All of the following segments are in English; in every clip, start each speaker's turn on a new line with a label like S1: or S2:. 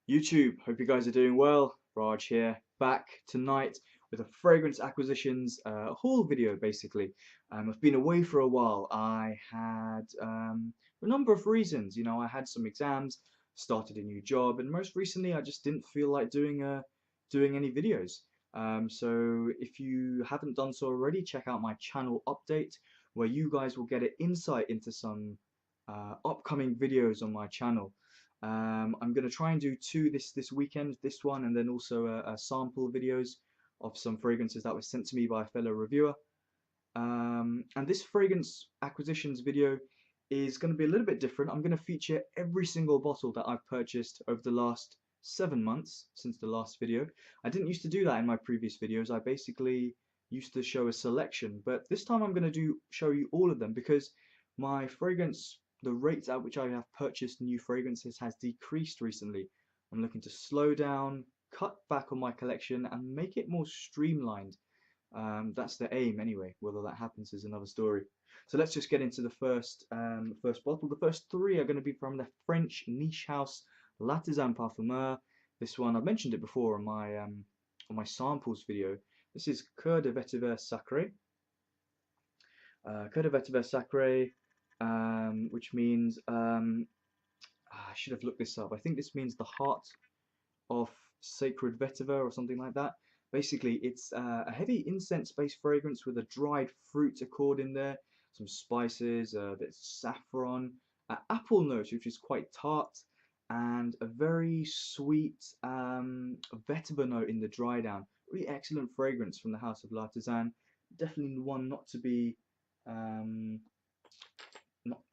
S1: YouTube, hope you guys are doing well. Raj here, back tonight with a fragrance acquisitions haul video basically. I've been away for a while. I had a number of reasons. I had some exams, started a new job, and most recently I just didn't feel like doing any videos. So if you haven't done so already, check out my channel update where you guys will get an insight into some upcoming videos on my channel. I'm going to try and do two this weekend, this one, and then also a sample videos of some fragrances that were sent to me by a fellow reviewer. And this fragrance acquisitions video is going to be a little bit different. I'm going to feature every single bottle that I've purchased over the last 7 months since the last video. I didn't used to do that in my previous videos. I basically used to show a selection, but this time I'm going to show you all of them because the rate at which I have purchased new fragrances has decreased recently. I'm looking to slow down, cut back on my collection, and make it more streamlined. That's the aim anyway. Whether that happens is another story. So let's just get into the first bottle. The first three are going to be from the French niche house Lutens Parfumeur. This one I've mentioned it before on my samples video. This is Coeur de Vetiver Sacre. Coeur de Vetiver Sacre. Which means I should have looked this up. I think this means the heart of sacred vetiver or something like that. Basically, it's a heavy incense-based fragrance with a dried fruit accord in there, some spices, there's saffron, apple notes, which is quite tart, and a very sweet vetiver note in the dry down. Really excellent fragrance from the house of L'Artisan. Definitely one not to be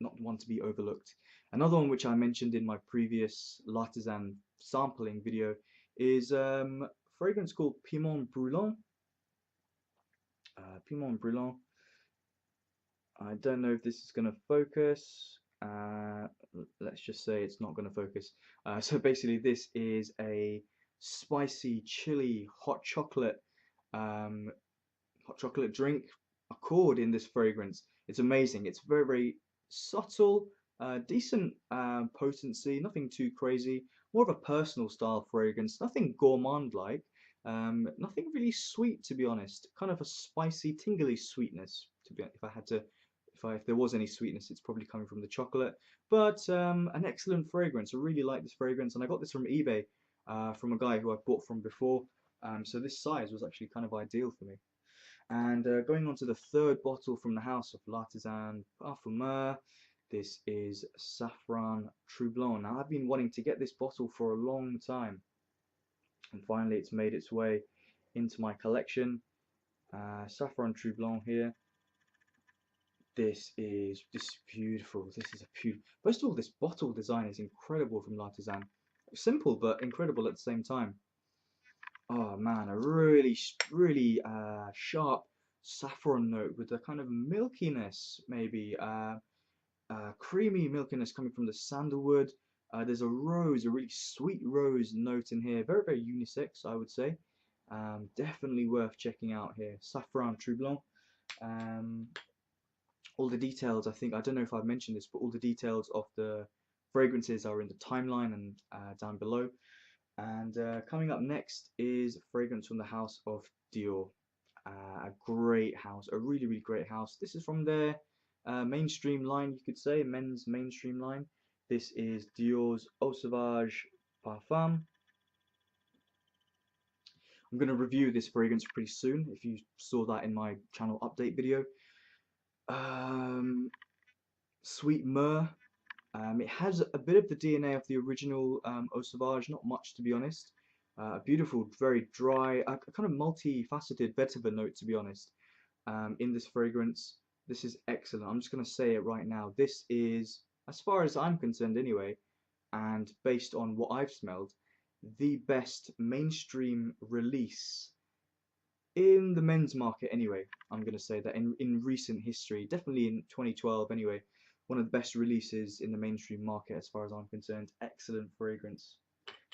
S1: not one to be overlooked. Another one which I mentioned in my previous L'Artisan sampling video is fragrance called Piment Brulant. Piment Brulant. I don't know if this is going to focus. Let's just say it's not going to focus. So basically this is a spicy, chili, hot chocolate drink accord in this fragrance. It's amazing. It's very, very subtle, decent potency, nothing too crazy, more of a personal style fragrance, nothing gourmand like, nothing really sweet to be honest, kind of a spicy, tingly sweetness to be, if there was any sweetness, it's probably coming from the chocolate, but an excellent fragrance. I really like this fragrance, and I got this from eBay from a guy who I bought from before, so this size was actually kind of ideal for me. And going on to the third bottle from the house of L'Artisan Parfumeur, this is Safran Troublant. Now I've been wanting to get this bottle for a long time, and finally it's made its way into my collection. Safran Troublant here. This is beautiful. This is a beautiful. First of all, this bottle design is incredible from L'Artisan. Simple but incredible at the same time. Oh man, a really sharp saffron note with a kind of milkiness, maybe creamy milkiness coming from the sandalwood. There's a really sweet rose note in here. Very, very unisex, I would say. Definitely worth checking out here. Safran Troublant. All the details, I don't know if I've mentioned this, but all the details of the fragrances are in the timeline and down below. And coming up next is a fragrance from the house of Dior. A great house, a really, really great house. This is from their mainstream line, you could say, men's mainstream line. This is Dior's Sauvage Parfum. I'm going to review this fragrance pretty soon, if you saw that in my channel update video. Sweet myrrh. It has a bit of the DNA of the original Sauvage, not much to be honest. A beautiful, very dry, a kind of multi-faceted vetiver note to be honest. In this fragrance, this is excellent. I'm just going to say it right now. This is, as far as I'm concerned anyway, and based on what I've smelled, the best mainstream release in the men's market anyway. I'm going to say that in recent history, definitely in 2012 anyway. One of the best releases in the mainstream market as far as I'm concerned. Excellent fragrance.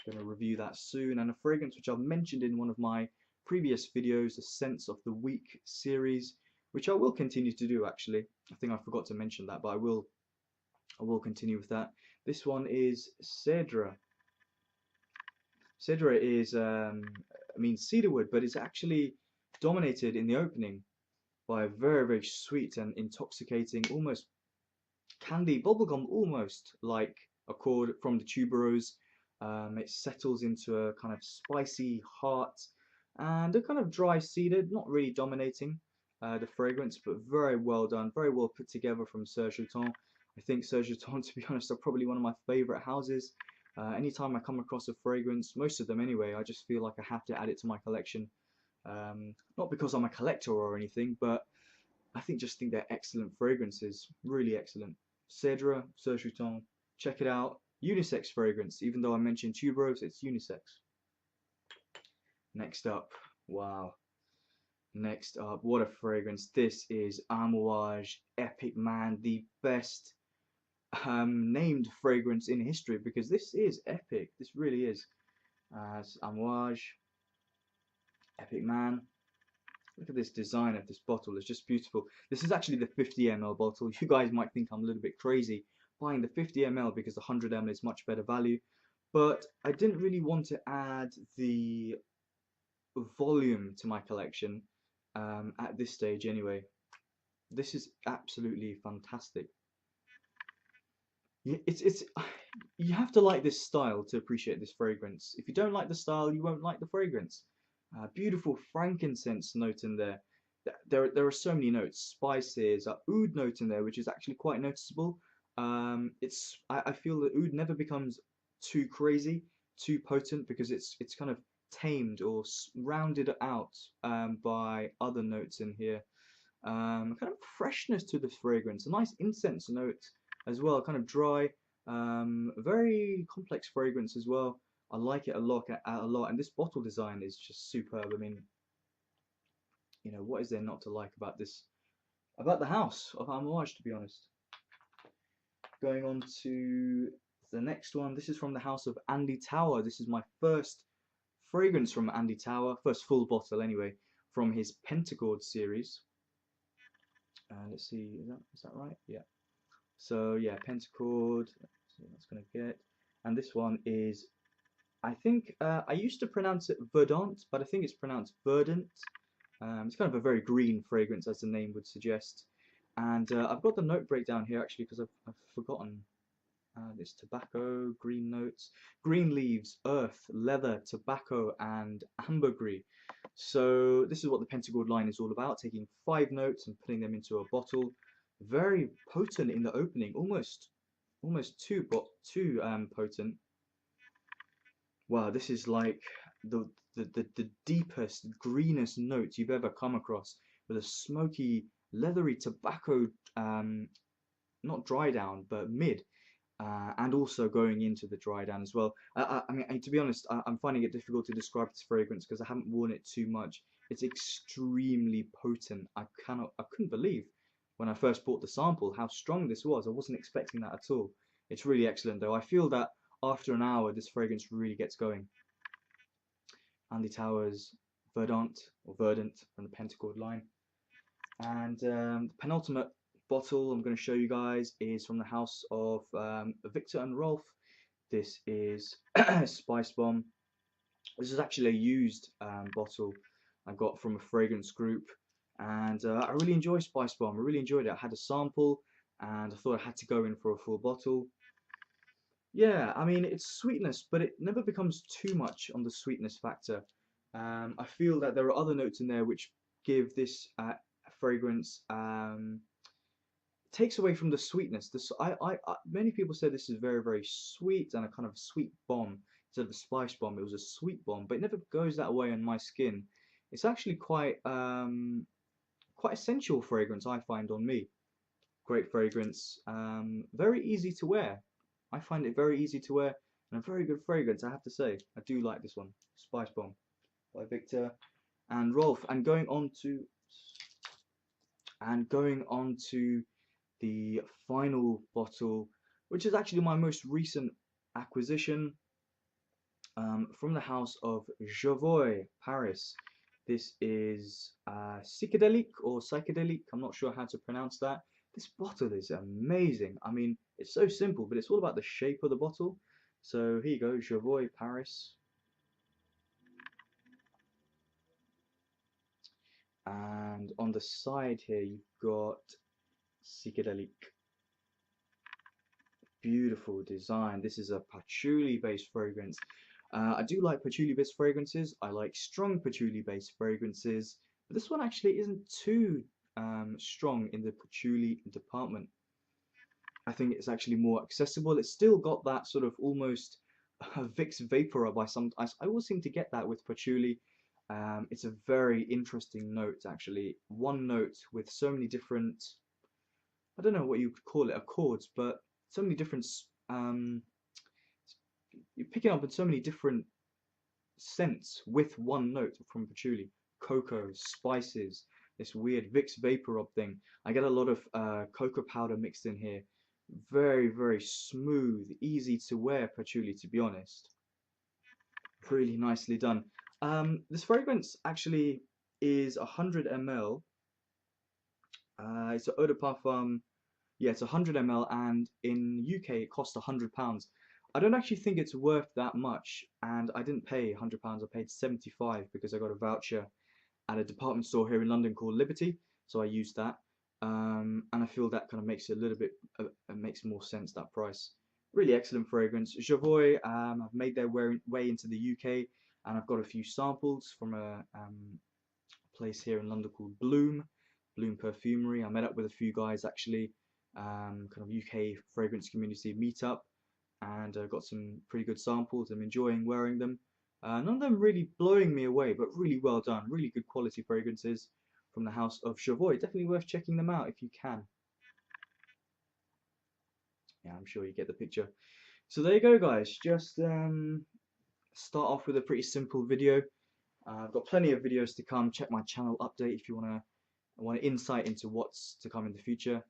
S1: Going to review that soon. And a fragrance which I've mentioned in one of my previous videos, the Scents of the Week series, which I will continue to do actually. I think I forgot to mention that, but I will continue with that. This one is Cedre. Cedre is means cedarwood, but it's actually dominated in the opening by a very, very sweet and intoxicating, almost candy bubblegum, almost like a chord from the tuberose. It settles into a kind of spicy heart and a kind of dry cedar, not really dominating the fragrance, but very well done, very well put together from Serge. I think Serge, to be honest, are probably one of my favorite houses. Anytime I come across a fragrance, most of them anyway, I just feel like I have to add it to my collection. Not because I'm a collector or anything, but just think they're excellent fragrances, really excellent. Cedre, Serge, check it out. Unisex fragrance, even though I mentioned tuberose, it's unisex. Next up, wow. Next up, what a fragrance. This is Amouage Epic Man, the best named fragrance in history, because this is epic. This really is. It's Amouage Epic Man. Look at this design of this bottle, it's just beautiful. This is actually the 50 ml bottle. You guys might think I'm a little bit crazy buying the 50 ml because the 100 ml is much better value, but I didn't really want to add the volume to my collection at this stage anyway. This is absolutely fantastic. It's you have to like this style to appreciate this fragrance. If you don't like the style, you won't like the fragrance. Beautiful frankincense note in there. There are so many notes. Spices, oud note in there, which is actually quite noticeable. I feel that oud never becomes too crazy, too potent, because it's kind of tamed or rounded out by other notes in here. Kind of freshness to this fragrance, a nice incense note as well, kind of dry, very complex fragrance as well. I like it a lot, and this bottle design is just superb. I mean, you know, what is there not to like about this, about the house of Amouage, to be honest? Going on to the next one. This is from the house of Andy Tower. This is my first fragrance from Andy Tower, first full bottle anyway, from his Pentagord series. Let's see, is that right? Yeah. So yeah, Pentagord. So that's gonna get. And this one is, I think I used to pronounce it Verdant, but I think it's pronounced Verdant. It's kind of a very green fragrance, as the name would suggest. And I've got the note breakdown here actually because I've forgotten. It's tobacco, green notes, green leaves, earth, leather, tobacco, and ambergris. So this is what the Pentagord line is all about, taking 5 notes and putting them into a bottle. Very potent in the opening, almost too potent. Wow, this is like the deepest, greenest notes you've ever come across, with a smoky, leathery tobacco, not dry down, but mid, and also going into the dry down as well. I mean, to be honest, I'm finding it difficult to describe this fragrance because I haven't worn it too much. It's extremely potent. I couldn't believe when I first bought the sample how strong this was. I wasn't expecting that at all. It's really excellent though. I feel that after an hour, this fragrance really gets going. Andy Towers Verdant or Verdant from the Pentagord line. And the penultimate bottle I'm going to show you guys is from the house of Viktor and Rolf. This is Spicebomb. This is actually a used bottle I got from a fragrance group, and I really enjoy Spicebomb. I really enjoyed it. I had a sample, and I thought I had to go in for a full bottle. Yeah, I mean, it's sweetness, but it never becomes too much on the sweetness factor. I feel that there are other notes in there which give this fragrance, takes away from the sweetness. Many people say this is very, very sweet and a kind of sweet bomb. Instead of the spice bomb, it was a sweet bomb, but it never goes that way on my skin. It's actually quite essential fragrance, I find, on me. Great fragrance, very easy to wear. I find it very easy to wear and a very good fragrance, I have to say. I do like this one, Spicebomb by Viktor and Rolf. And going on to the final bottle, which is actually my most recent acquisition, from the house of Jovoy, Paris. This is Psycedelique or Psychedelique, I'm not sure how to pronounce that. This bottle is amazing. I mean, it's so simple, but it's all about the shape of the bottle. So here you go, Jovoy, Paris. And on the side here, you've got Psycedelique. Beautiful design. This is a patchouli-based fragrance. I do like patchouli-based fragrances. I like strong patchouli-based fragrances. But this one actually isn't too strong in the patchouli department. I think it's actually more accessible. It's still got that sort of almost Vicks Vapor by some. I always seem to get that with patchouli. It's a very interesting note, actually. One note with so many different, I don't know what you could call it, accords, but so many different, um, you're picking up on so many different scents with one note from patchouli. Cocoa, spices, this weird Vicks Vapor thing. I get a lot of cocoa powder mixed in here. Very, very smooth, easy to wear patchouli, to be honest. Really nicely done. This fragrance actually is 100 ml. It's an eau de parfum. Yeah, it's 100 ml, and in UK it costs £100. I don't actually think it's worth that much, and I didn't pay £100. I paid 75 because I got a voucher at a department store here in London called Liberty, so I used that. And I feel that kind of makes it a little bit, makes more sense, that price. Really excellent fragrance. Jovoy have made their way into the UK, and I've got a few samples from a place here in London called Bloom Perfumery. I met up with a few guys actually, kind of UK fragrance community meetup, and got some pretty good samples. I'm enjoying wearing them. None of them really blowing me away, but really well done. Really good quality fragrances from the house of Jovoy. Definitely worth checking them out if you can. Yeah, I'm sure you get the picture. So there you go, guys. Just start off with a pretty simple video. I've got plenty of videos to come. Check my channel update if you want insight into what's to come in the future.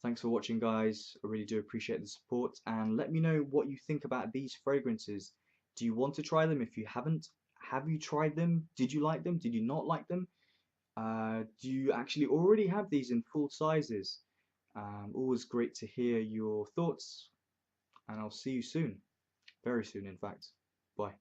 S1: Thanks for watching, guys. I really do appreciate the support, and let me know what you think about these fragrances. Do you want to try them? If you haven't, have you tried them? Did you like them? Did you not like them? Do you actually already have these in full sizes? Always great to hear your thoughts, and I'll see you soon. Very soon, in fact. Bye.